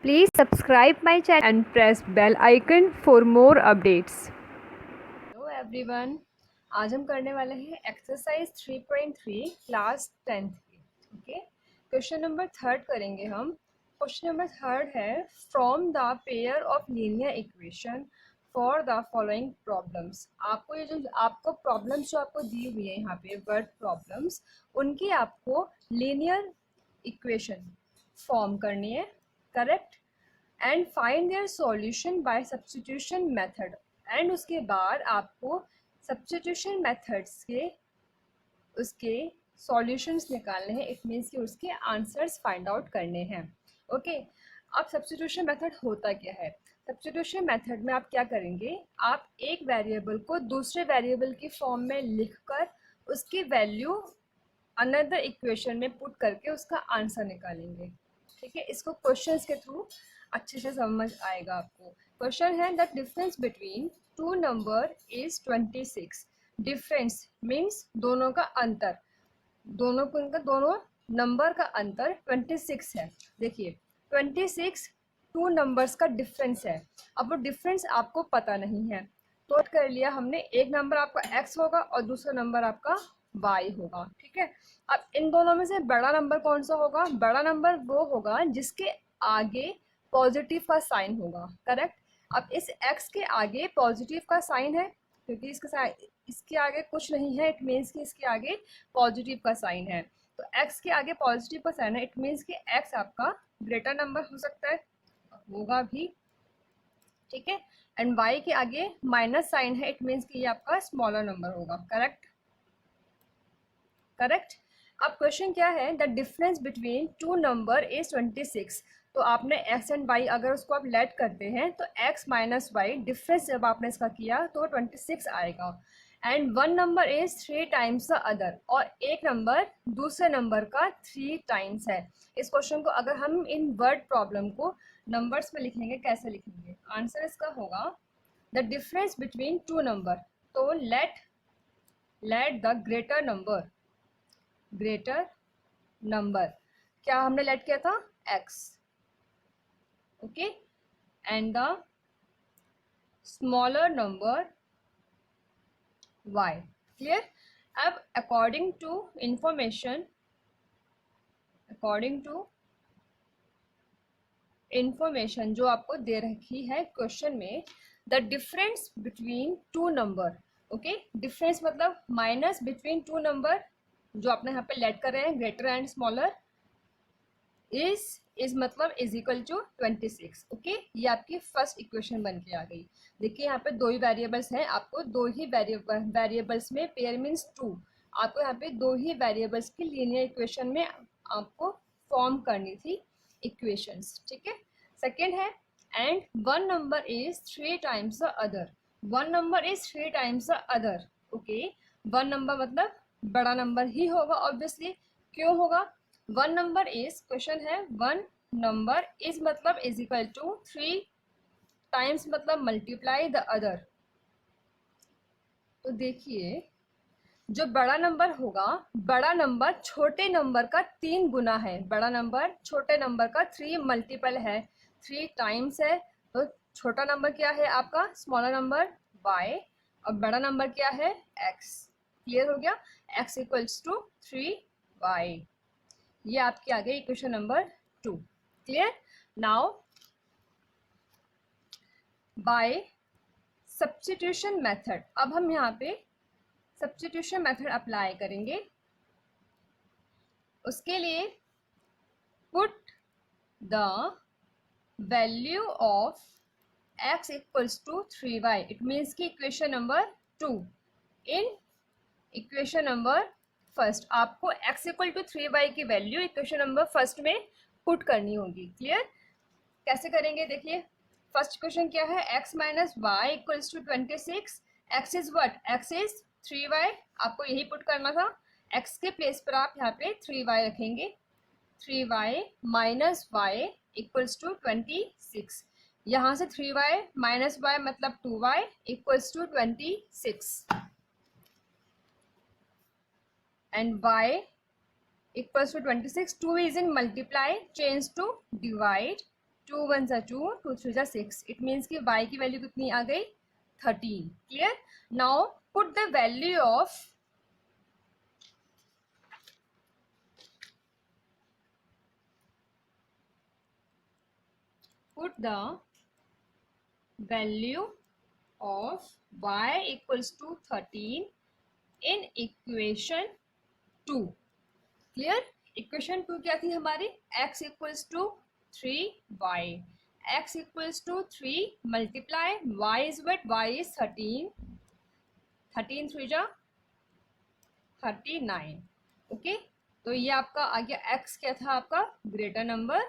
Please subscribe my channel and press bell icon for more updates. Hello everyone, आज हम करने वाले हैं एक्सरसाइज 3.3 क्लास 10th की। ओके, क्वेश्चन नंबर थर्ड करेंगे हम। क्वेश्चन नंबर थर्ड है from the pair of linear equation for the following problems. आपको ये जो आपको प्रॉब्लम्स जो आपको दी हुई है यहाँ पे वर्ड प्रॉब्लम्स, उनकी आपको लीनियर इक्वेशन फॉर्म करनी है, correct, and find their solution bye substitution method. And उसके बाद आपको सब्स्टिट्यूशन मेथड्स के उसके सॉल्यूशंस निकालने हैं। इट मीन्स कि उसके आंसर्स फाइंड आउट करने हैं। ओके, अब सब्स्टिट्यूशन मेथड होता क्या है? सब्स्टिट्यूशन मेथड में आप क्या करेंगे, आप एक वेरिएबल को दूसरे वेरिएबल की फॉर्म में लिखकर उसकी वैल्यू अनदर इक्वेशन में पुट करके उसका आंसर निकालेंगे। ठीक है, इसको क्वेश्चंस के थ्रू अच्छे से समझ आएगा आपको। क्वेश्चन है the difference between two number is 26। Difference means दोनों का अंतर, दोनों नंबर का अंतर 26 है। देखिए 26 टू नंबर्स का डिफरेंस है। अब वो डिफरेंस आपको पता नहीं है तो नोट कर लिया हमने, एक नंबर आपका x होगा और दूसरा नंबर आपका y होगा। ठीक है, अब इन दोनों में से बड़ा नंबर कौन सा होगा? बड़ा नंबर वो होगा जिसके आगे पॉजिटिव का साइन होगा, करेक्ट। अब इस x के आगे पॉजिटिव का साइन है क्योंकि इसके आगे कुछ नहीं है, इट मीन्स कि इसके आगे पॉजिटिव का साइन है। तो x के आगे पॉजिटिव का साइन है, इट मीन्स कि x आपका ग्रेटर नंबर हो सकता है, होगा भी। ठीक है, एंड y के आगे माइनस साइन है, इट मीन्स कि ये आपका स्मॉलर नंबर होगा, करेक्ट। करेक्ट। अब क्वेश्चन क्या है, the difference between two number is 26। तो आपने x एंड y अगर उसको आप लेट करते हैं तो x माइनस वाई डिफरेंस जब आपने इसका किया तो 26 आएगा। And one number is 3 times the other, और एक नंबर दूसरे नंबर का 3 टाइम्स है। इस क्वेश्चन को अगर हम इन वर्ड प्रॉब्लम को नंबर्स में लिखेंगे, कैसे लिखेंगे? आंसर इसका होगा the difference between two number. तो लेट द ग्रेटर नंबर, क्या हमने लेट किया था? x। Okay, and the smaller number y। Clear. अब अकॉर्डिंग टू इंफॉर्मेशन जो आपको दे रखी है क्वेश्चन में, the difference between two number. Okay, difference मतलब माइनस बिटवीन टू नंबर जो आपने यहाँ पे लेट कर रहे हैं, ग्रेटर एंड स्मॉलर, इज मतलब इज इक्वल टू 26। ओके, ये आपकी फर्स्ट इक्वेशन बन के आ गई। देखिए यहाँ पे दो ही वेरिएबल्स हैं, आपको दो ही वेरिएबल्स में पेयर मीन्स टू, आपको यहाँ पे दो ही वेरिएबल्स की लीनियर इक्वेशन में आपको फॉर्म करनी थी इक्वेशंस। ठीक है, सेकेंड है and one number is 3 times the other. One number is 3 times the other. Okay, one number मतलब बड़ा नंबर ही होगा ऑब्वियसली। क्यों होगा? वन नंबर इज, क्वेश्चन है वन नंबर इज मतलब इज इक्वल टू 3 टाइम्स मतलब मल्टीप्लाई द अदर। तो देखिए जो बड़ा नंबर होगा, बड़ा नंबर छोटे नंबर का 3 गुना है। बड़ा नंबर छोटे नंबर का 3 मल्टीपल है, 3 टाइम्स है। तो छोटा नंबर क्या है आपका? स्मॉलर नंबर y, और बड़ा नंबर क्या है? x। क्लियर हो गया? x equals to 3y। ये आपकी आ गई equation number 2। Clear. Now by substitution method, अब हम यहाँ पे सब्स्टिट्यूशन मेथड अप्लाई करेंगे। उसके लिए put the value of x equals to 3y, it means की equation number 2 in equation number first. आपको x इक्वल टू 3y की वैल्यू इक्वेशन नंबर फर्स्ट में पुट करनी होगी। क्लियर। कैसे करेंगे? देखिए फर्स्ट क्वेश्चन क्या है, x minus Y equals to 26। x is what? x is 3y, आपको यही पुट करना था। x के प्लेस पर आप यहाँ पे 3y रखेंगे। 3y minus Y equals to 26। यहाँ से 3y माइनस वाई मतलब 2y equals to 26, and y equals to 26. 2 is in multiply, change to divide, 2 1 जा 2, 2 3 जा 6. इट मीन्स कि y की वैल्यू कितनी आ गई 13. Clear. Now put the value of y equals to 13 in equation 2. Clear. Equation 2 क्या थी हमारी? x equals to 3y. x equals to 3 multiply y is what, y is 13. 13 3 जा 39. ओके. तो ये आपका आ गया x क्या था आपका? Greater number.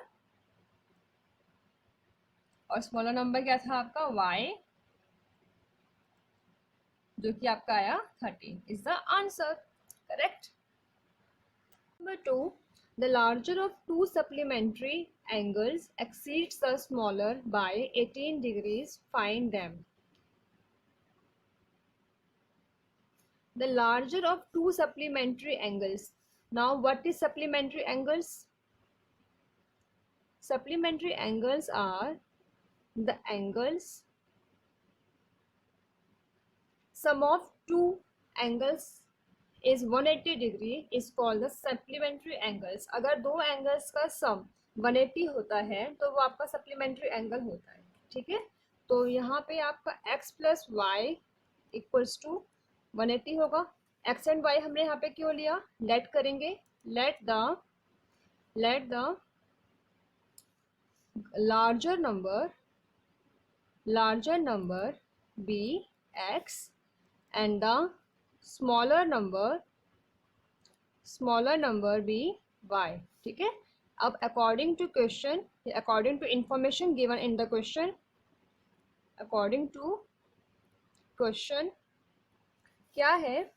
और स्मॉलर नंबर क्या था आपका? y, जो कि आपका आया 13 is the answer. Correct. Number 2, the larger of two supplementary angles exceeds the smaller by 18 degrees. Find them. The larger of two supplementary angles. Now, what is supplementary angles? Supplementary angles are the angles, sum of two angles is 180 degree is called the supplementary angles. अगर दो angles का सम 180 होता है तो वो आपका supplementary angle होता है. ठीक है. तो यहाँ पे आपका x plus Y equals to 180 होगा. x एंड y हमने यहाँ पे क्यों लिया? लेट करेंगे. Let the larger number be x and the smaller number be y. ठीक है. अब according to information given in the question, according to question क्या है?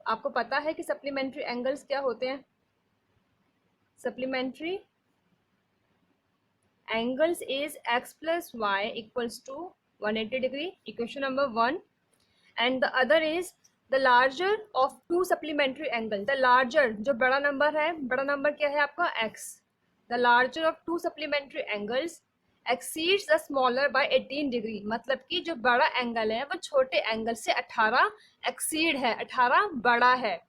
आपको पता है कि सप्लीमेंट्री एंगल्स क्या होते हैं? Supplementary angles is x plus Y equals to 180 degree, equation number 1. And the other is the larger of two supplementary angle. The larger जो बड़ा नंबर है, बड़ा नंबर क्या है आपका? x. The larger of two supplementary angles exceeds the smaller by 18 degree. मतलब कि जो बड़ा एंगल है वो छोटे एंगल से 18 एक्सीड है, 18 बड़ा है.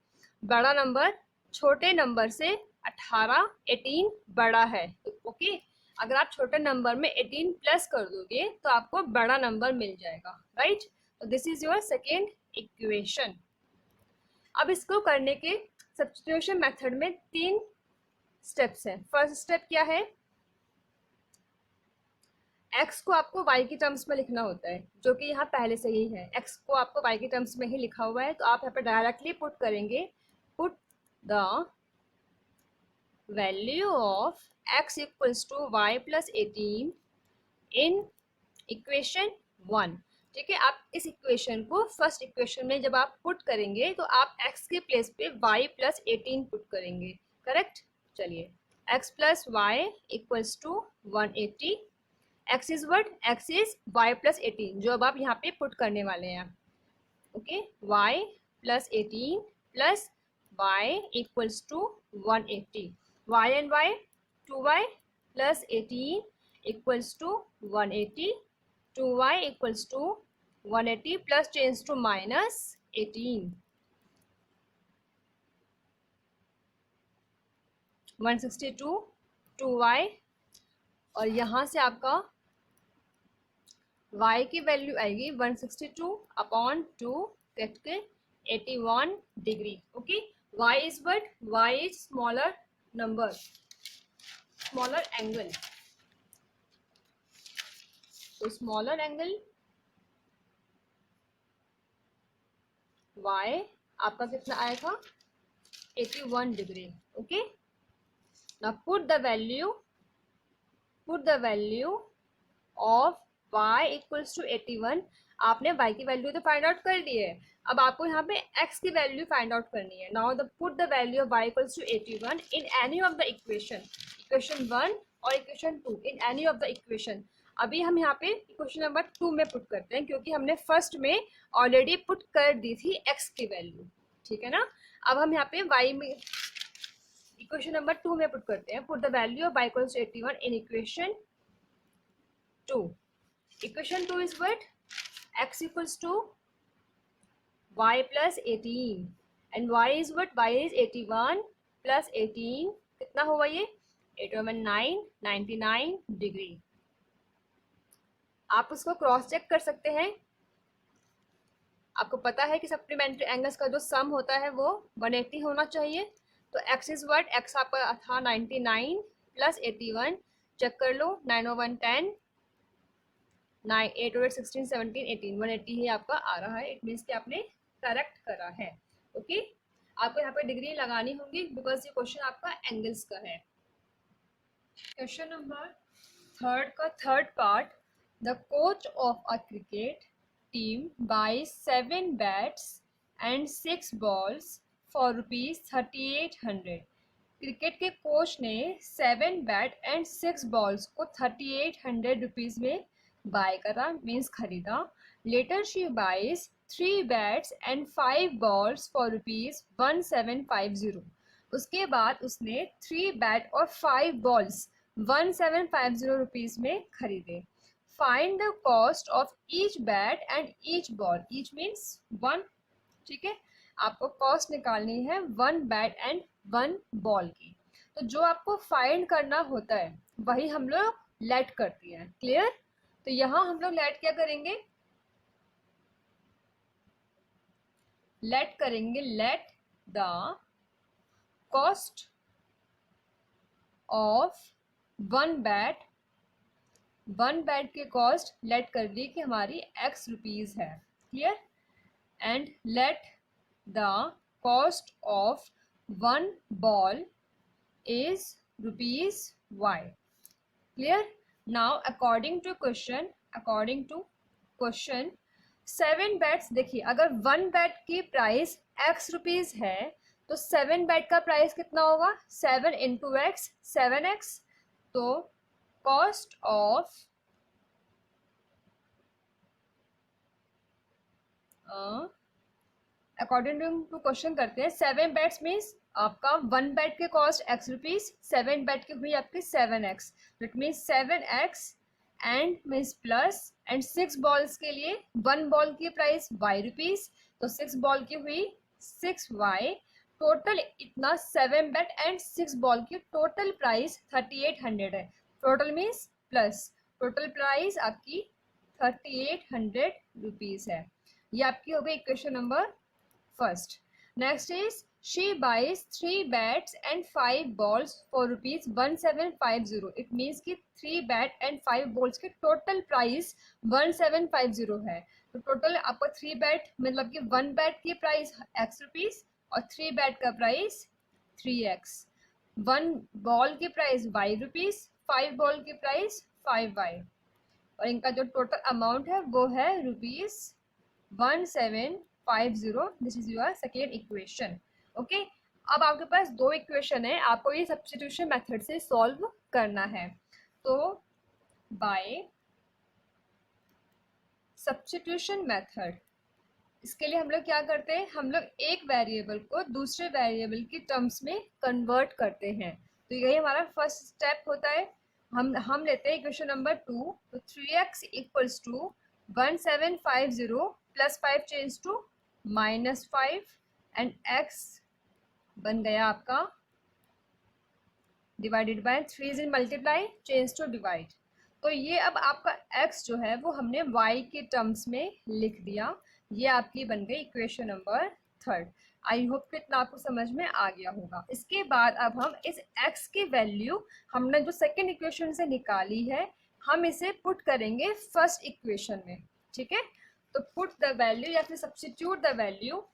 बड़ा नंबर छोटे नंबर से 18 बड़ा है. ओके. अगर आप छोटे नंबर में 18 प्लस कर दोगे तो आपको बड़ा नंबर मिल जाएगा. राइट. तो this is your second equation. अब इसको करने के सब्स्टिट्यूशन मेथड में 3 स्टेप्स हैं. फर्स्ट स्टेप क्या है? x को आपको y की टर्म्स में लिखना होता है, जो कि यहाँ पहले से ही है. x को आपको y की टर्म्स में ही लिखा हुआ है, तो आप यहाँ पे डायरेक्टली पुट करेंगे. Put the value of x equals to y plus 18 इन इक्वेशन 1. ठीक है. आप इस इक्वेशन को फर्स्ट इक्वेशन में जब आप पुट करेंगे तो आप x के प्लेस पे y प्लस 18 पुट करेंगे. करेक्ट. चलिए. x plus Y equals to 180. x is what? x is y plus 18 जो अब आप यहाँ पे पुट करने वाले हैं. Okay. y plus 18 plus y equals to 180. y and y 2y plus 18 equals to 180. 2y equals to 180 plus change to minus 18. 162 2y और यहाँ से आपका y की वैल्यू आएगी 162 अपॉन 2 करके 81 degree. Okay. y is what? y is smaller number, smaller angle. तो smaller angle y आपका कितना आया था? 81 degree. Okay. Now put the value of y equals to 81. आपने y की वैल्यू तो फाइंड आउट कर ली है. अब आपको यहाँ पे x की वैल्यू फाइंड आउट करनी है. Now the put the value of y equals to 81 in any of the equation 1 और equation 2 in any of the equation. अभी हम यहाँ पे इक्वेशन नंबर 2 में पुट करते हैं क्योंकि हमने फर्स्ट में ऑलरेडी पुट कर दी थी x की वैल्यू. ठीक है ना. अब हम यहाँ पे y में इक्वेशन नंबर 2 में पुट करते हैं. Put the value of y equals to 81 in equation 2. Equation 2 is what? x equals to y plus 18 and y is what? y is 81 plus 18. कितना हुआ ये? 8 और 9 99 डिग्री. आप उसको क्रॉस चेक कर सकते हैं. आपको पता है कि सप्लीमेंट्री एंगल्स का जो सम होता है वो 180 होना चाहिए. तो x इज व्हाट? x आपका था 99 प्लस 81. चेक कर लो. 9 और 1 10, 9 8 और 16 17 18, 180 ही आपका आ रहा है. इट मीन्स कि आपने करेक्ट करा है. ओके आपको यहाँ पे डिग्री लगानी होगी बिकॉज ये क्वेश्चन आपका एंगल्स का है. क्वेश्चन नंबर 3 का third part. The coach of a cricket team buys 7 bats and 6 balls for rupees 3800. Cricket के कोच ने 7 बैट एंड 6 बॉल्स को 3800 रुपीज़ में बाय करा, मीन्स खरीदा. Later she buys 3 bats and 5 balls for rupees 1750. उसके बाद उसने 3 बैट और 5 बॉल्स 1750 रुपीज़ में खरीदे. Find the cost of each bat and each ball. Each means 1. ठीक है, आपको कॉस्ट निकालनी है 1 बैट एंड 1 बॉल की. तो जो आपको फाइंड करना होता है वही हम लोग लेट करती हैं. क्लियर? तो यहाँ हम लोग लेट क्या करेंगे? लेट करेंगे let the cost of 1 bat. 1 bat की कॉस्ट लेट कर ली कि हमारी x रुपीज़ है. Clear? And let the cost of 1 ball is rupees y. Clear? Now according to question 7 bats. देखिए अगर 1 बैट की प्राइस x रुपीज़ है तो 7 बैट का प्राइस कितना होगा? 7 इंटू एक्स 7x. तो cost of according to question करते हैं. 7 बैट्स मीन्स आपका 1 बैट की कॉस्ट x रुपीज़, 7 बैट की हुई आपकी 7x. It means 7x and means plus and 6 balls के लिए 1 बॉल की प्राइस y रुपीज़. तो 6 बॉल की हुई 6y. टोटल इतना 7 बैट एंड 6 बॉल की टोटल प्राइस 3800 है. Total means plus total price आपकी 3800 रुपीज़ है. ये आपकी हो गई equation number first. Next is she buys 3 bats and 5 balls for rupees 1750. It means कि 3 बैट एंड 5 बॉल्स की टोटल प्राइस 1750 है. तो टोटल आपका 3 बैट मतलब कि 1 बैट की प्राइस x रुपीज़ और 3 बैट का प्राइस 3x. 1 बॉल की प्राइस y रुपीज़, 5 बॉल की प्राइस 5y. और इनका जो टोटल अमाउंट है वो है rupees 1750. This is your second equation. Okay अब आपके पास 2 इक्वेशन है. आपको ये सब्स्टिट्यूशन मेथड से सॉल्व करना है. तो बाय सब्स्टिट्यूशन मेथड इसके लिए हम लोग क्या करते हैं? हम लोग एक वेरिएबल को दूसरे वेरिएबल की टर्म्स में कन्वर्ट करते हैं. तो यही हमारा फर्स्ट स्टेप होता है. हम लेते हैं इक्वेशन नंबर 2. तो 3x equals to 1750 plus 5 change to -5 and x बन गया आपका divided by 3 in multiply change to divide. तो ये अब आपका x जो है वो हमने y के टर्म्स में लिख दिया. ये आपकी बन गई इक्वेशन नंबर 3. आई होप कि इतना आपको समझ में आ गया होगा. इसके बाद अब हम इस x की वैल्यू हमने जो सेकेंड इक्वेशन से निकाली है हम इसे पुट करेंगे फर्स्ट इक्वेशन में. ठीक है, तो पुट द वैल्यू या फिर substitute the value.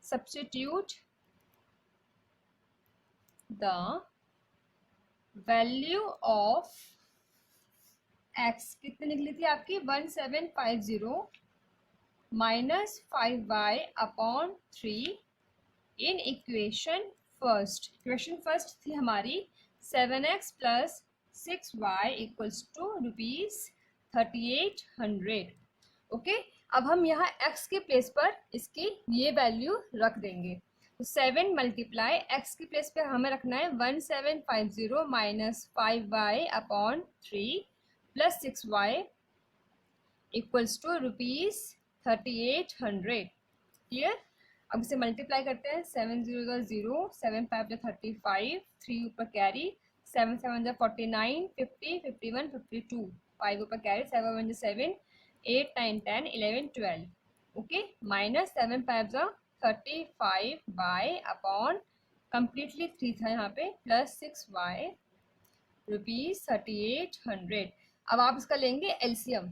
Substitute the value of x कितनी निकली थी आपकी? 1750 minus 5y upon 3 in equation first. Equation first थी हमारी 7x plus 6y equals to rupees 3800. Okay अब हम यहाँ x के प्लेस पर इसकी ये वैल्यू रख देंगे. तो 7 मल्टीप्लाई एक्स की प्लेस पे हमें रखना है 1750 minus 5y upon 3 plus 6y equals to ₹3800। Clear. अब इसे मल्टीप्लाई करते हैं, 7 0 0, 7 5 35, 3 ऊपर कैरी, 7 7 49, 50 51 52, 5 ऊपर carry, 7 1 7, 8 9 10 11 12। Okay, minus 7 5 35 by upon completely 3 था यहाँ पे प्लस 6y ₹3800। अब आप इसका लेंगे एलसीएम।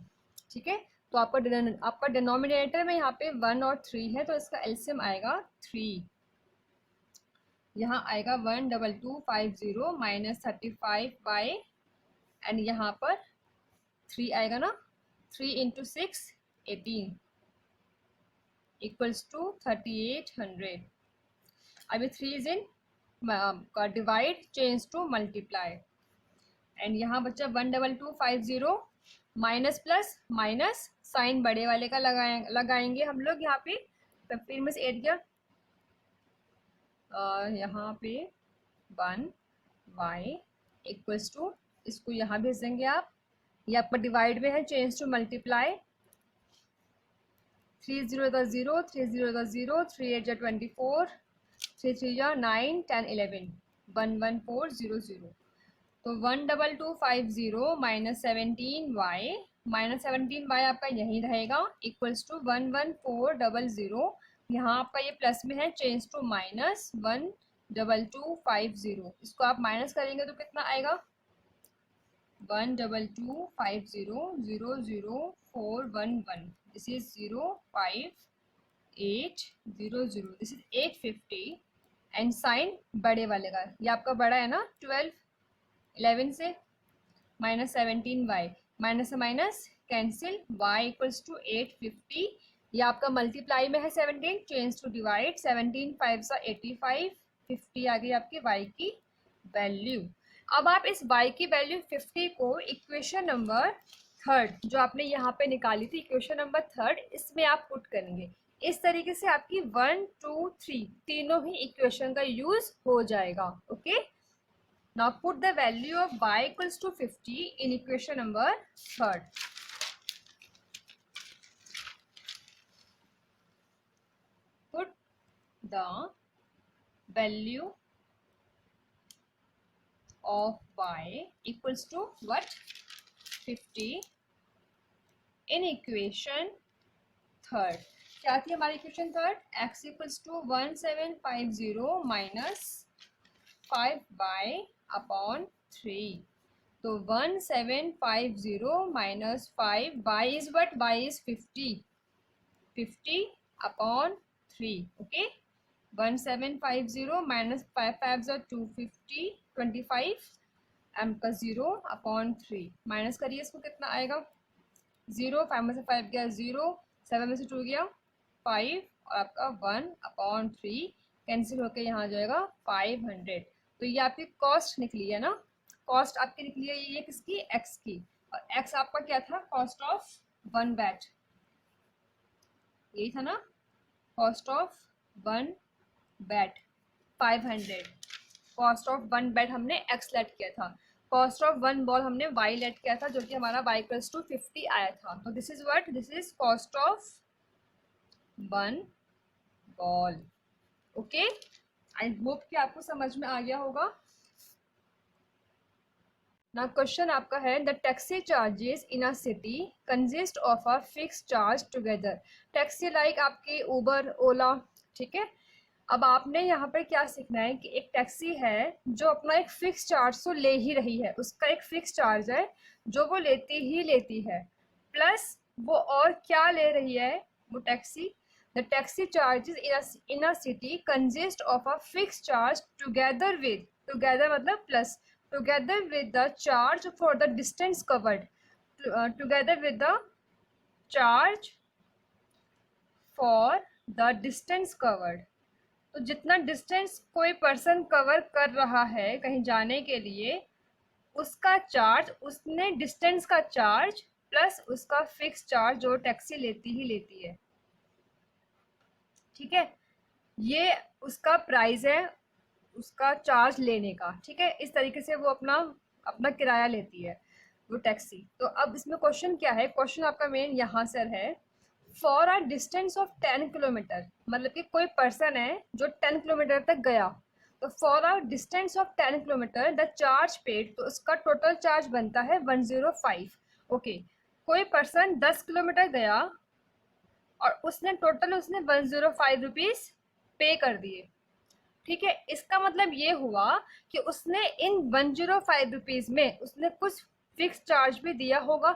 ठीक है, तो आपका डिनोमिनेटर में यहाँ पे 1 और 3 है, तो इसका एलसीएम आएगा 3। यहाँ आएगा 12250 माइनस 35 बाय, एंड यहाँ पर 3 आएगा ना, 3 इंटू 6 18 इक्वल्स टू 3800। अभी 3 इज इन का divide change to multiply, and यहाँ बच्चा 12250 माइनस प्लस माइनस साइन बड़े वाले का लगाएंगे हम लोग यहाँ पे 15 में से 8 गया, यहाँ पे 1y इक्वल्स टू, इसको यहाँ भेज देंगे आप, ये आपका डिवाइड में है, चेंज टू मल्टीप्लाई, 3 0 0, 3 0 0, 3 8 24, 3 3 9 10 11, 11400। तो 12250 माइनस 17y, माइनस 17y आपका यहीं रहेगा इक्वल्स टू 11400। यहाँ आपका ये प्लस में है, चेंज टू माइनस 12250, इसको आप माइनस करेंगे तो कितना आएगा 12250 00411, this is 05800, this is 850, and sign बड़े वाले का, ये आपका बड़ा है ना 12, 11 से माइनस 17y, माइनस से minus cancel, y equals to 850। ये आपका मल्टीप्लाई में है 17, चेंज टू डिवाइड, 17 5 85, 50 आ गई आपकी y की वैल्यू। अब आप इस y की वैल्यू 50 को इक्वेशन नंबर 3 जो आपने यहाँ पे निकाली थी, इक्वेशन नंबर 3, इसमें आप पुट करेंगे। इस तरीके से आपकी 1 2 3 तीनों ही इक्वेशन का यूज हो जाएगा। Okay, now put the value of y equals to 50 in equation number 3. Put the value of y equals to what? 50 in equation 3. क्या थी हमारी equation 3? x equals to 1750 minus 5y upon 3। तो 1750 minus 5, y is what, y is 50 upon 3। Okay, 1750 minus 5 5 250, 25 एम का 0 upon 3, minus करिए इसको, कितना आएगा 0, 5 में से 5 गया 0, 7 में से 2 गया 5, और आपका 1 अपॉन 3 कैंसिल होकर यहाँ जाएगा 500। तो ये आपकी कॉस्ट निकली है ना, कॉस्ट आपकी निकली है ये किसकी, एक्स की, और एक्स आपका क्या था, कॉस्ट ऑफ 1 बैट, यही था ना, cost of 1 bat 500, cost of 1 bat हमने एक्स लेट किया था, कॉस्ट ऑफ 1 बॉल हमने वाई लेट किया था, जो कि हमारा वाई इक्वल्स टू 50 आया था। तो this is what, this is cost of 1 ball. Okay, I hope कि आपको समझ में आ गया होगा। ना क्वेश्चन आपका है, the taxi charges in a city consist of a fix charge together. Taxi like आपकी उबर, ओला, ठीक है। अब आपने यहाँ पर क्या सीखना है कि एक टैक्सी है जो अपना एक फिक्स चार्ज तो ले ही रही है, उसका एक फिक्स चार्ज है जो वो लेती ही लेती है, प्लस वो और क्या ले रही है वो taxi, the taxi charges in a city consist of a fixed charge together मतलब plus, together with the charge for the distance covered, together with the charge for the distance covered। तो जितना डिस्टेंस कोई person cover कर रहा है कहीं जाने के लिए, उसका चार्ज, उसने डिस्टेंस का चार्ज प्लस उसका फिक्स चार्ज जो टैक्सी लेती ही लेती है, ठीक है। ये उसका प्राइस है उसका चार्ज लेने का, ठीक है। इस तरीके से वो अपना अपना किराया लेती है वो टैक्सी। तो अब इसमें क्वेश्चन क्या है, क्वेश्चन आपका मेन यहाँ सर है, for a distance of 10 kilometre, मतलब कि कोई पर्सन है जो 10 किलोमीटर तक गया, तो for a distance of 10 kilometre the charge paid, तो उसका टोटल चार्ज बनता है 105। ओके, कोई पर्सन 10 किलोमीटर गया और उसने 105 रुपीज पे कर दिए, ठीक है। इसका मतलब ये हुआ कि उसने इन 105 रुपीज में उसने कुछ फिक्स चार्ज भी दिया होगा,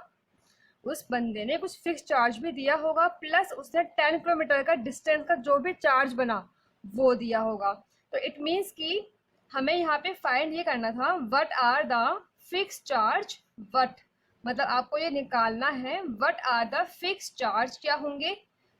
उस बंदे ने कुछ फिक्स चार्ज भी दिया होगा, प्लस उसने 10 किलोमीटर का डिस्टेंस का जो भी चार्ज बना वो दिया होगा। तो इट मीन्स कि हमें यहाँ पे फाइंड ये करना था what are the fix charge, what मतलब आपको ये निकालना है what are the fix charge क्या होंगे,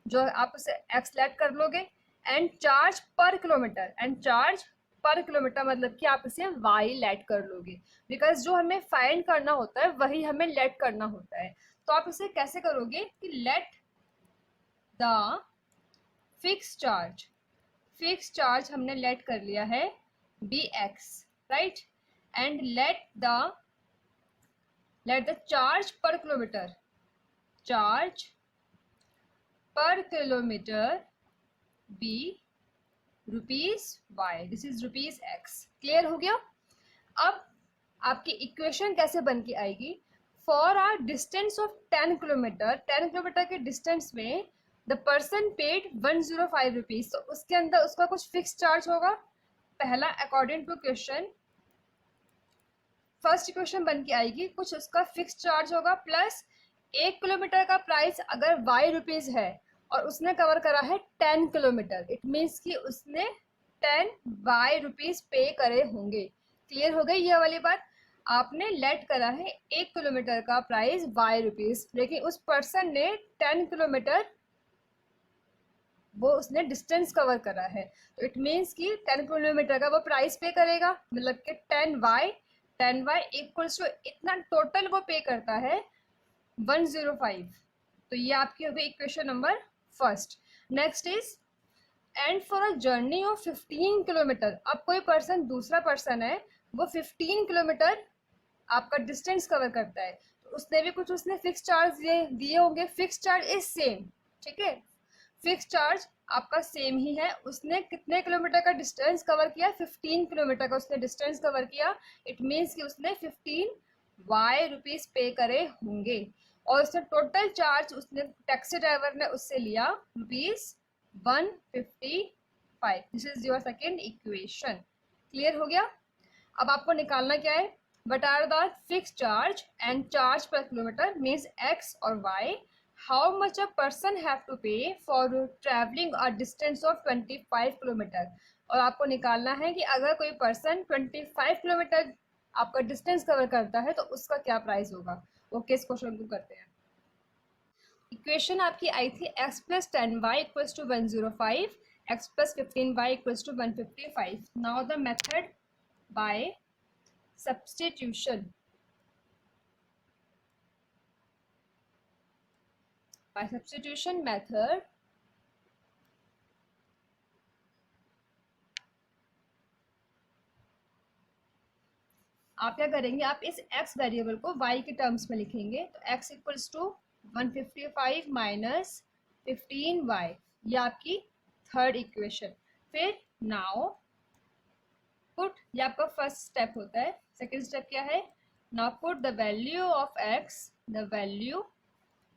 जो आप उसे एक्सलेक्ट कर लोगे, and charge per kilometre, and charge per kilometre मतलब कि आप इसे वाई लेट कर लोगे, बिकॉज जो हमें फाइंड करना होता है वही हमें लेट करना होता है। तो आप इसे कैसे करोगे कि लेट द फिक्स चार्ज हमने लेट कर लिया है be x, right, and let the charge per kilometre, charge per kilometre be rupees y, this is rupees x. Clear हो गया। अब आपकी इक्वेशन कैसे बन के आएगी, for a distance of 10 kilometre, 10 kilometre के डिस्टेंस में द पर्सन पेड 105 रुपीज, तो उसके अंदर उसका कुछ फिक्स चार्ज होगा पहला, according to question. First equation बन के आएगी कुछ उसका फिक्स चार्ज होगा, प्लस 1 किलोमीटर का प्राइस अगर वाई रुपीज है और उसने कवर करा है 10 किलोमीटर, इट मीन्स कि उसने 10 वाई रुपीज पे करे होंगे। क्लियर हो गई ये वाली बात। आपने लेट करा है 1 किलोमीटर का प्राइस वाई रुपीज, लेकिन उस पर्सन ने 10 किलोमीटर वो उसने डिस्टेंस कवर करा है, तो इट मीन्स कि 10 किलोमीटर का वो प्राइस पे करेगा, मतलब कि 10 वाई इक्वल्स टू इतना टोटल वो पे करता है 105। तो ये आपकी हो गई equation number first. Next is and for a journey of 15 kilometre, अब कोई पर्सन दूसरा पर्सन है वो 15 किलोमीटर आपका डिस्टेंस कवर करता है, तो उसने भी कुछ उसने फिक्स चार्ज दिए होंगे, फिक्स चार्ज इज सेम, ठीक है। फिक्स चार्ज आपका सेम ही है, उसने कितने किलोमीटर का डिस्टेंस कवर किया, 15 किलोमीटर का उसने डिस्टेंस कवर किया, इट मीन्स कि उसने 15 वाई रुपीज पे करे होंगे, और उसने टोटल चार्ज उसने टैक्सी ड्राइवर ने उससे लिया rupees 155। This is your second equation. Clear हो गया। अब आपको निकालना क्या है, what are the fix charge and charge per kilometre means x और y, how much a person have to pay for travelling a distance of 25 kilometre, और आपको निकालना है कि अगर कोई पर्सन 25 किलोमीटर आपका डिस्टेंस कवर करता है तो उसका क्या प्राइस होगा। ओके, इस क्वेश्चन को करते हैं। इक्वेशन आपकी आई थी x plus 10 y equals to 105, x plus 15 y equals to 155। Now the method by substitution, by substitution method आप क्या करेंगे, आप इस x वेरिएबल को y के टर्म्स में लिखेंगे, तो x equals to 155 minus 15y, ये आपकी थर्ड इक्वेशन। फिर नाउ पुट, ये आपका फर्स्ट स्टेप होता है। सेकेंड स्टेप क्या है, now put the value of x, the value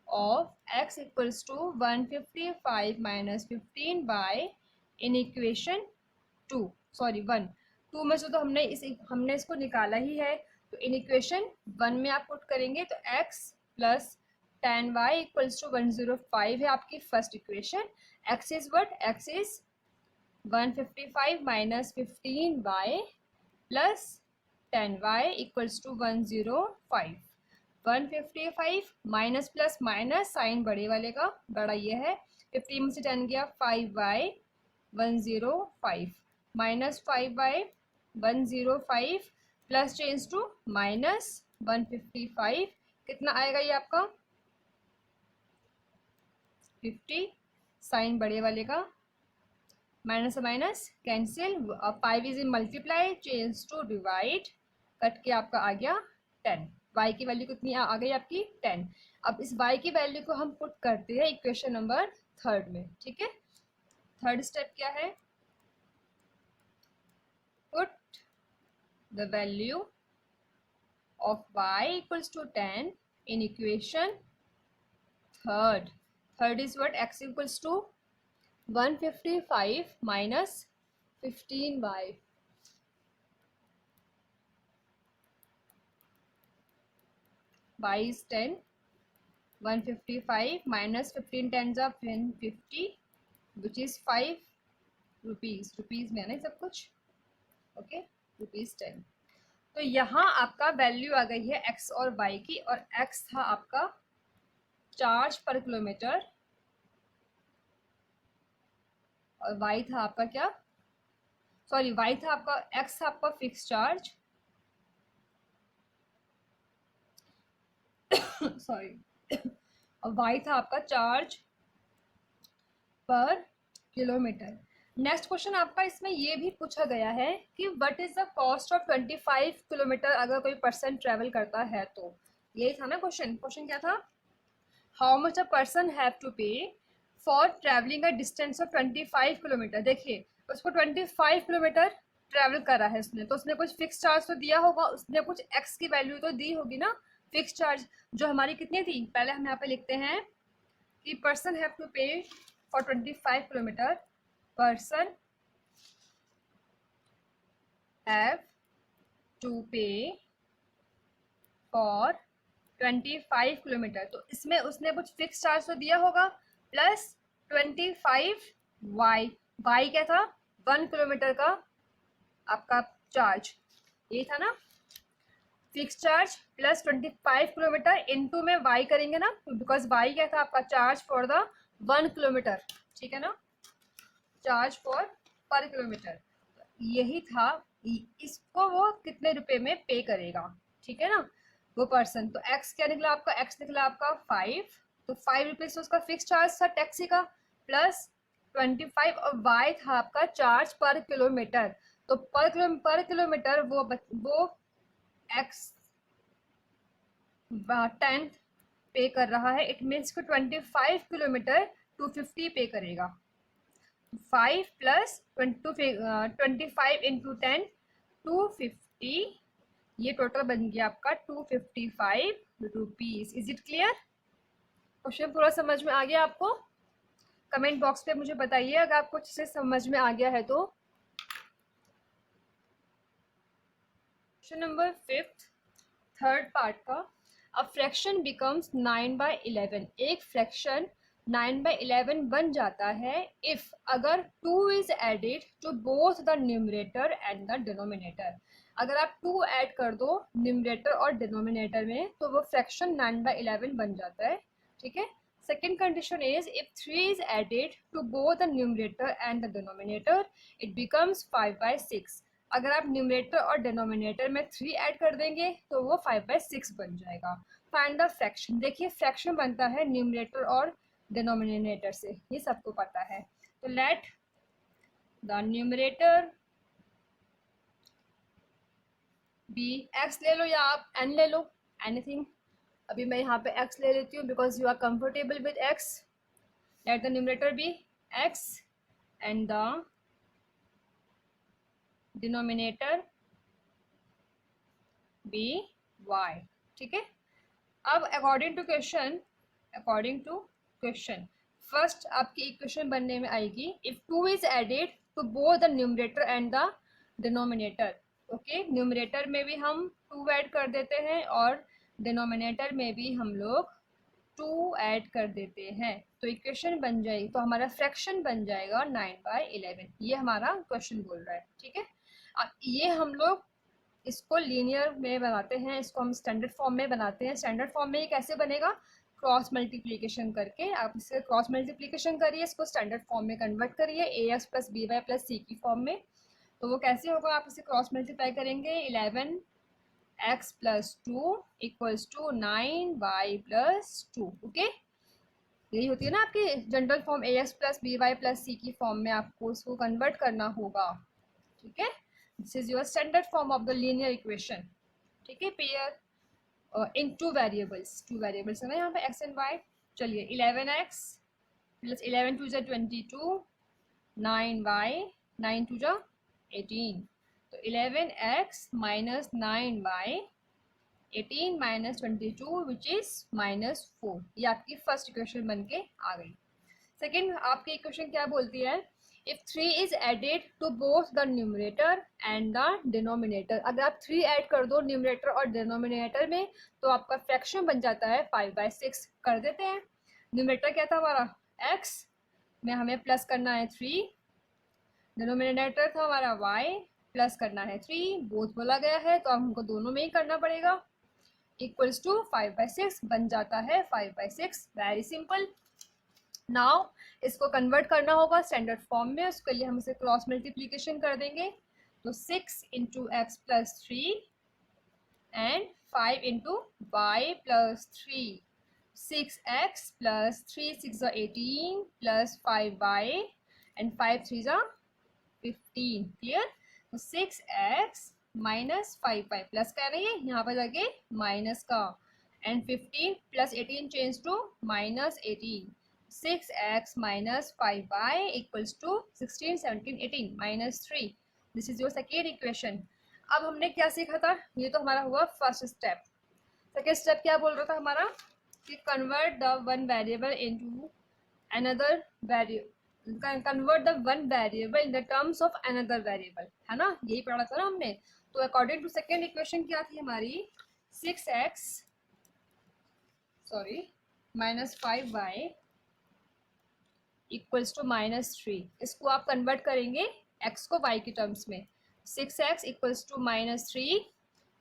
of x equals to 155 minus 15y in equation 2, sorry 1, 2 में से तो हमने इसको निकाला ही है, तो इन इक्वेशन 1 में आप पुट करेंगे तो x plus 10y equals to 105 है आपकी first equation. x is what, x is 155 minus 15y plus 10y equals to 105। 155 minus plus minus sign बड़े वाले का बड़ा ये है, 15 में से 10 गया 5y 105 minus 5y 105 plus change to minus 155, कितना आएगा ये आपका 50 साइन बड़े वाले का माइनस से minus cancel, 5 is in multiply, change to divide, कट के आपका आ गया 10। y की वैल्यू कितनी आ गई आपकी 10। अब इस y की वैल्यू को हम पुट करते हैं इक्वेशन नंबर थर्ड में, ठीक है। थर्ड स्टेप क्या है, put the value of y equals to 10 in equation third. Third is what, x equals to 155 minus 15y. Y is 10, 155 minus 15 tens of 50, which is 5 rupees. Rupees में है ना सब कुछ, ओके, रुपीज 10। तो यहाँ आपका वैल्यू आ गई है x और y की, और x था आपका चार्ज पर किलोमीटर और y था आपका क्या, सॉरी y था आपका, x था आपका फिक्स चार्ज, सॉरी, और y था आपका charge per kilometre. Next question आपका इसमें ये भी पूछा गया है कि what is the cost of 25 kilometre अगर कोई पर्सन ट्रेवल करता है तो। यही था ना क्वेश्चन, क्वेश्चन क्या था, how much a person have to pay for travelling a distance of 25 kilometre. देखिए उसको 25 किलोमीटर ट्रैवल करा है उसने, तो उसने कुछ फिक्स चार्ज तो दिया होगा, उसने कुछ एक्स की वैल्यू तो दी होगी ना, फिक्स चार्ज जो हमारी कितनी थी, पहले हम यहाँ पे लिखते हैं कि person have to pay for 25 kilometre, person have to pay for 25 kilometre. तो इसमें उसने कुछ फिक्स चार्ज तो दिया होगा, प्लस 25 वाई, वाई क्या था, 1 किलोमीटर का आपका चार्ज, ये था ना fix charge, plus 25 kilometre into में वाई करेंगे ना, बिकॉज वाई क्या था आपका, चार्ज फॉर द 1 किलोमीटर, ठीक है ना, चार्ज फॉर पर किलोमीटर। यही था, इसको वो कितने रुपए में पे करेगा, ठीक है ना, वो पर्सन। तो एक्स क्या निकला आपका, एक्स निकला आपका 5, तो 5 रुपीज उसका फिक्स चार्ज था टैक्सी का, प्लस 25, और वाई था आपका चार्ज पर किलोमीटर। तो पर किलोमीटर वो एक्स 10 पे कर रहा है, इट मीन्स कि 25 किलोमीटर 250 पे करेगा। 5 प्लस 25 इंटू 10 250, ये टोटल बन गया आपका 255 rupees. Is it clear, question पूरा समझ में आ गया आपको? कमेंट बॉक्स पे मुझे बताइए अगर आपको अच्छे से समझ में आ गया है तो। क्वेश्चन नंबर 5 थर्ड पार्ट का, अ फ्रैक्शन बिकम्स 9/11, एक फ्रैक्शन 9/11 बन जाता है इफ अगर 2 is added to both the numerator and the denominator. अगर आप 2 ऐड कर दो न्यूमरेटर और डिनोमिनेटर में तो वो फ्रैक्शन 9/11 बन जाता है, ठीक है। Second condition is if 3 is added to both the numerator and the denominator it becomes 5/6। अगर आप न्यूमरेटर और डिनोमिनेटर में 3 ऐड कर देंगे तो वो 5/6 बन जाएगा। फाइंड द फ्रैक्शन, देखिए फ्रैक्शन बनता है न्यूमरेटर और डिनोमिनेटर से, ये सबको पता है। तो let the numerator be x ले लो या आप एन ले लो, एनीथिंग। अभी मैं यहाँ पे एक्स ले लेती हूँ because you are comfortable with x. Let the numerator be x and the denominator be y, ठीक है। अब अकॉर्डिंग टू क्वेश्चन फर्स्ट आपकी इक्वेशन बनने में आएगी if 2 is added to both the numerator and the denominator. Okay, numerator में भी हम 2 ऐड कर देते हैं और डिनोमिनेटर में भी हम लोग 2 ऐड कर देते हैं, तो इक्वेशन बन जाएगी, तो हमारा फ्रैक्शन बन जाएगा 9/11। ये हमारा क्वेश्चन बोल रहा है, ठीक है। अब ये हम लोग इसको लीनियर में बनाते हैं, इसको हम स्टैंडर्ड फॉर्म में बनाते हैं। स्टैंडर्ड फॉर्म में ये कैसे बनेगा, क्रॉस मल्टीप्लिकेशन करके आप इसे क्रॉस मल्टीप्लिकेशन करिए, इसको स्टैंडर्ड फॉर्म में कन्वर्ट करिए ax + by + c की फॉर्म में। तो वो कैसे होगा, आप इसे क्रॉस मल्टीप्लाई करेंगे, 11x + 2 = 9y + 2, ओके। यही होती है ना आपकी general form ax plus B Y plus C की फॉर्म में आपको उसको कन्वर्ट करना होगा, ठीक है। This is your standard form of the linear equation, ठीक है। पेयर इन टू वेरिएबल्स है ना यहाँ पे x एंड y। चलिए 11x प्लस 11 टू जा 22, 9y, 9 टू जा 18, तो 11x minus 9y, 18 minus 22 which is -4। ये आपकी फर्स्ट इक्वेशन बन के आ गई। सेकेंड आपकी इक्वेशन क्या बोलती है, if 3 is added to both the numerator and the denominator. अगर आप 3 ऐड कर दो न्यूमरेटर और डिनोमिनेटर में तो आपका फ्रैक्शन बन जाता है 5/6। कर देते हैं। न्यूमरेटर क्या था हमारा x में, हमें प्लस करना है 3, डिनोमिनेटर था हमारा y, प्लस करना है 3, बोथ बोला गया है तो हमको दोनों में ही करना पड़ेगा, इक्वल्स टू 5/6 बन जाता है 5/6। Very simple. नाउ इसको कन्वर्ट करना होगा स्टैंडर्ड फॉर्म में, उसके लिए हम इसे क्रॉस मल्टीप्लीकेशन कर देंगे। तो 6 into x plus 3 and 5 into y plus 3, 6x plus 3 6 18 plus 5y and 5 3 15। Clear. तो 6x माइनस 5y प्लस का नहीं है यहाँ पर जाके माइनस का, and 15 plus 18 change to -18, 6x minus 5y equals to 16 17 18 -3। This is your second equation. अब हमने क्या सीखा था, ये तो हमारा हुआ फर्स्ट स्टेप। सेकेंड स्टेप क्या बोल रहा था हमारा कि convert the one variable into another variable, convert the one variable in the terms of another variable, है ना, यही पढ़ा था ना हमने। तो अकॉर्डिंग टू सेकेंड इक्वेशन क्या थी हमारी, 6x minus 5y equals to -3। इसको आप कन्वर्ट करेंगे x को y की टर्म्स में, 6x equals to -3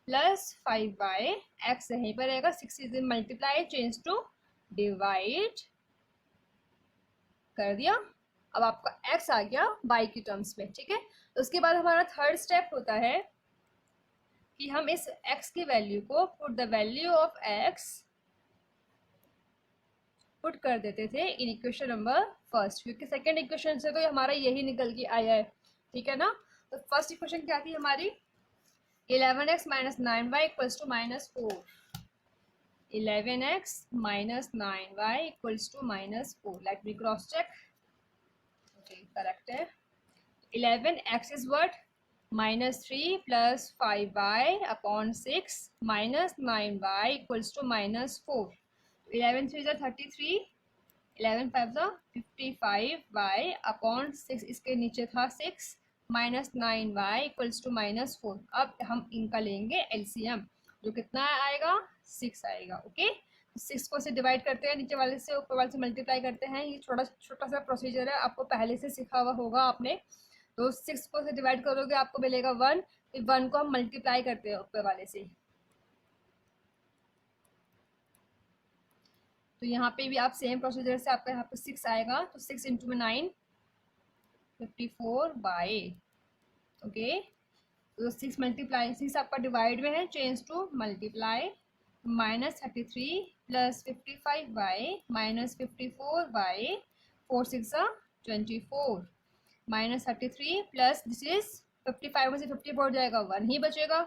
plus 5y, x यहीं पर रहेगा, 6 is multiply change to divide कर दिया। अब आपका x आ गया y की टर्म्स में, ठीक है। तो उसके बाद हमारा थर्ड स्टेप होता है कि हम इस x की वैल्यू को put the value of x put कर देते थे इन इक्वेशन नंबर फर्स्ट, क्योंकि सेकेंड इक्वेशन से तो हमारा यही निकल के आया है, ठीक है ना। तो फर्स्ट इक्वेशन क्या थी हमारी, 11x minus 9y equals to -4, 11x minus 9y equals to -4। Let me cross check, correct है। 11x is what, -3 plus 5y upon 6 minus 9y equals to -4। 11 3 जा 33, 11 5 जा 55y अपॉन 6, इसके नीचे था 6 माइनस 9y इक्वल्स टू -4। अब हम इनका लेंगे एलसीएम, जो कितना आएगा 6 आएगा। ओके, 6 को से डिवाइड करते हैं, नीचे वाले से ऊपर वाले से मल्टीप्लाई करते हैं। ये छोटा सा प्रोसीजर है, आपको पहले से सीखा हुआ होगा आपने। तो 6 को से डिवाइड करोगे आपको मिलेगा 1, फिर 1 को हम मल्टीप्लाई करते हैं ऊपर वाले से। तो यहाँ पे भी आप सेम प्रोसीजर से आपका यहाँ पे 6 आएगा, तो 6 इंटू में 9 54/, ओके। तो 6 मल्टीप्लाई 6 आपका डिवाइड में है, change to multiply, -33 plus 55y minus 54y, 4 6 24, -33 plus this is 55 में से 54 जाएगा, 1 ही बचेगा,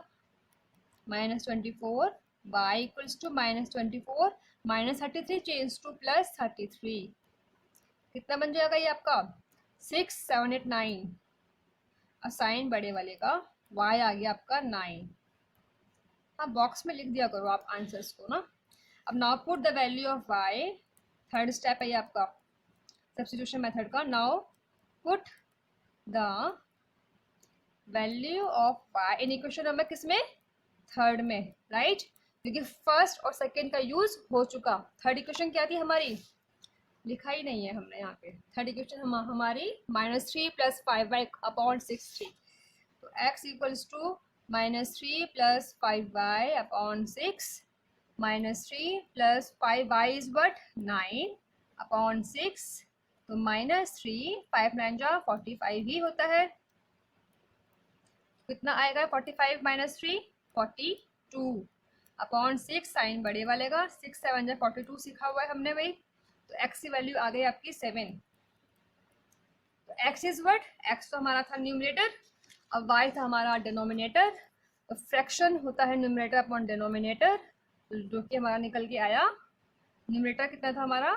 -24 y equals to -24 -33 change to +33। कितना बन जाएगा ये आपका 6 7 8 9, असाइन बड़े वाले का y आ गया आपका 9। हाँ, बॉक्स में लिख दिया करो आप आंसर्स को ना। अब now put the value of y, third step है ये आपका सब्स्टिट्यूशन मेथड का। Now put the value of y in equation number किस में, थर्ड में, राइट, क्योंकि फर्स्ट और सेकेंड का यूज हो चुका। थर्ड इक्वेशन क्या थी हमारी, लिखा ही नहीं है हमने यहाँ पे। थर्ड इक्वेशन हमारी -3 प्लस 5y अपॉन 6 थी। तो x equals to -3 plus 5y upon 6, -3 plus 5y is what 9 upon 6, तो -3 5 9 जा 45 ही होता है। कितना आएगा 45 माइनस 3 42 अपॉन 6, साइन बड़े वाले का, 6 7 जा 42 सीखा हुआ है हमने भाई। तो x की वैल्यू आ गई आपकी 7। तो x इज व्हाट, x तो हमारा था न्यूमरेटर, अब y था हमारा डिनोमिनेटर। तो फ्रैक्शन होता है न्यूमरेटर अपॉन डिनोमिनेटर, जो कि हमारा निकल के आया, न्यूमरेटर कितना था हमारा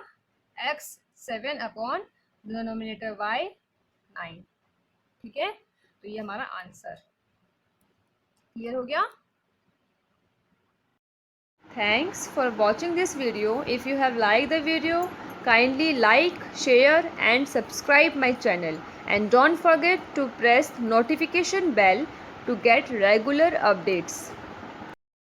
x 7 अपॉन डिनोमिनेटर y 9। ठीक है, तो ये हमारा आंसर क्लियर हो गया। Thanks for watching this video. If you have liked the video, kindly like, share and subscribe my channel. And don't forget to press notification bell to get regular updates.